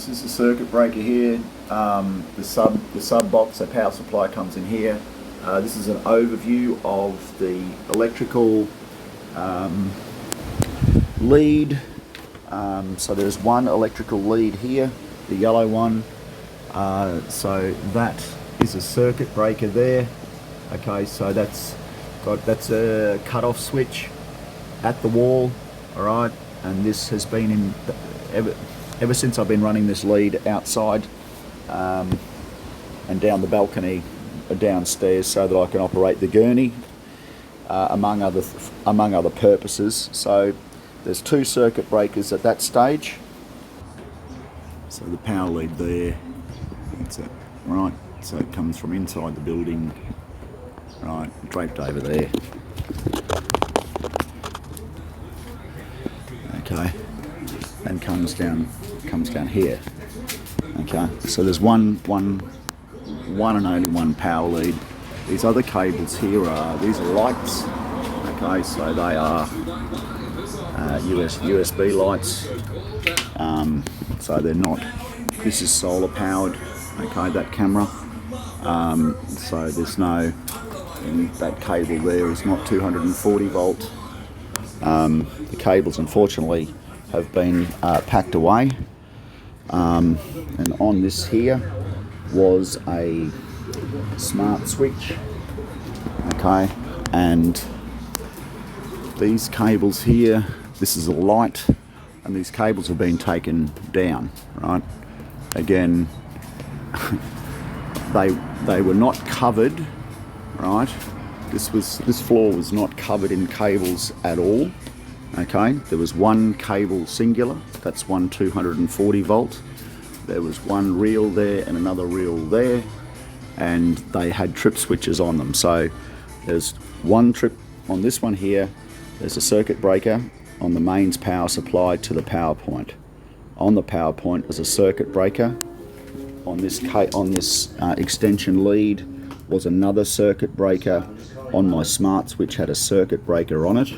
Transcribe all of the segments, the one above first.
This is the circuit breaker here. The sub box, the power supply comes in here. This is an overview of the electrical lead. So there's one electrical lead here, the yellow one. So that is a circuit breaker there. Okay, so that's a cut-off switch at the wall. All right, and this has been in ever since I've been running this lead outside and down the balcony downstairs, so that I can operate the gurney, among other purposes. So there's two circuit breakers at that stage. So the power lead there, that's it, right? So it comes from inside the building, right, draped over there. Okay, and comes down here. Okay, so there's one and only one power lead. These other cables here these are lights. Okay, so they are USB lights. So they're not. This is solar powered. Okay, that camera. So there's no. And that cable there is not 240 volt. The cables, unfortunately, have been packed away. And on this here was a smart switch. Okay, and these cables here, this is a light, and these cables have been taken down. Right, again, they were not covered. Right, this floor was not covered in cables at all. Okay, there was one cable singular, that's one 240 volt. There was one reel there and another reel there, and they had trip switches on them. So there's one trip on this one here. There's a circuit breaker on the mains power supply to the power point. On the power point was a circuit breaker. On this extension lead was another circuit breaker. On my smart switch had a circuit breaker on it.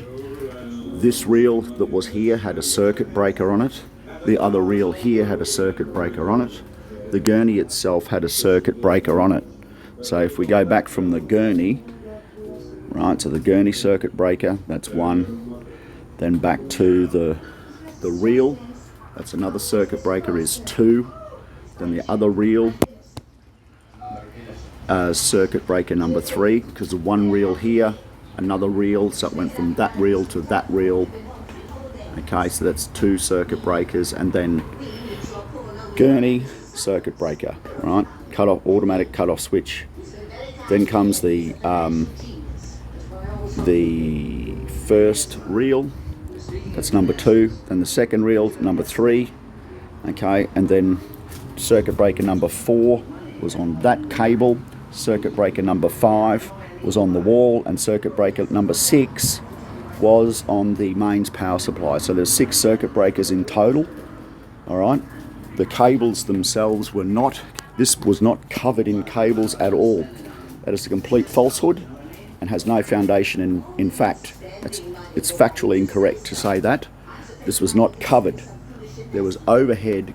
This reel that was here had a circuit breaker on it. The other reel here had a circuit breaker on it. The gurney itself had a circuit breaker on it. So if we go back from the gurney, right, so the gurney circuit breaker, that's one. Then back to the reel, that's another circuit breaker, is two. Then the other reel, circuit breaker number three, because the one reel here, another reel, so it went from that reel to that reel. Okay, so that's two circuit breakers, and then gurney circuit breaker, right? Automatic cut-off switch. Then comes the first reel, that's number two. Then the second reel, number three. Okay, and then circuit breaker number four was on that cable. Circuit breaker number five was on the wall, and circuit breaker number six was on the mains power supply. So there's 6 circuit breakers in total. All right, the cables themselves were not, this was not covered in cables at all. That is a complete falsehood and has no foundation in fact. It's factually incorrect to say that. This was not covered. There was overhead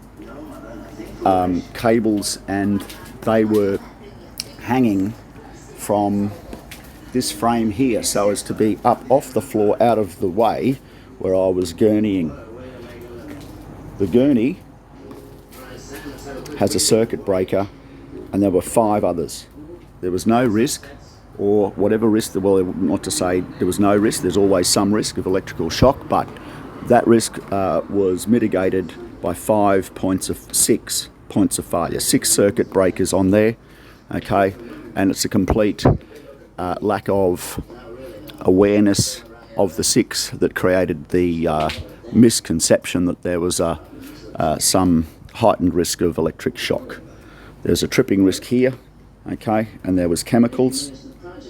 cables, and they were hanging from this frame here, so as to be up off the floor, out of the way where I was gurneying. The gurney has a circuit breaker, and there were 5 others. There was no risk, or whatever risk, well, not to say there was no risk, there's always some risk of electrical shock, but that risk was mitigated by 6 points of failure. 6 circuit breakers on there, okay, and it's a complete lack of awareness of the 6 that created the misconception that there was some heightened risk of electric shock. There's a tripping risk here, okay, and there was chemicals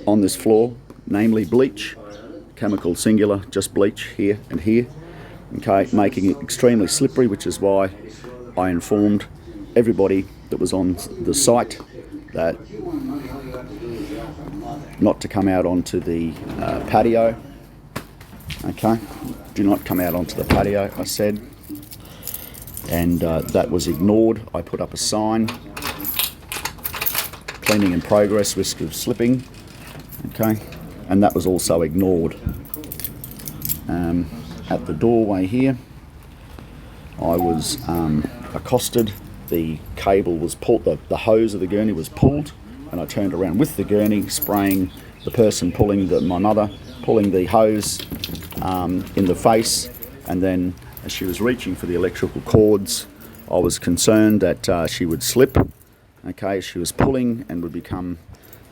on this floor, namely bleach, chemical singular, just bleach here and here, okay, making it extremely slippery, which is why I informed everybody that was on the site that not to come out onto the patio. Okay, do not come out onto the patio, I said. and that was ignored. I put up a sign, cleaning in progress, risk of slipping, okay, and that was also ignored. At the doorway here, I was accosted. The cable was pulled, the hose of the gurney was pulled, and I turned around with the gurney, spraying the person my mother, pulling the hose in the face, and then as she was reaching for the electrical cords, I was concerned that she would slip. Okay, she was pulling and would become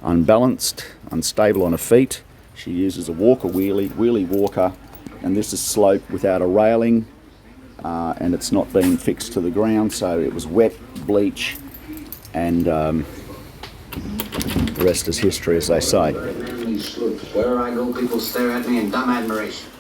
unbalanced, unstable on her feet. She uses a wheelie walker, and this is sloped without a railing, and it's not been fixed to the ground, so it was wet, bleach, and the rest is history, as they say. Wherever I go, people stare at me in dumb admiration.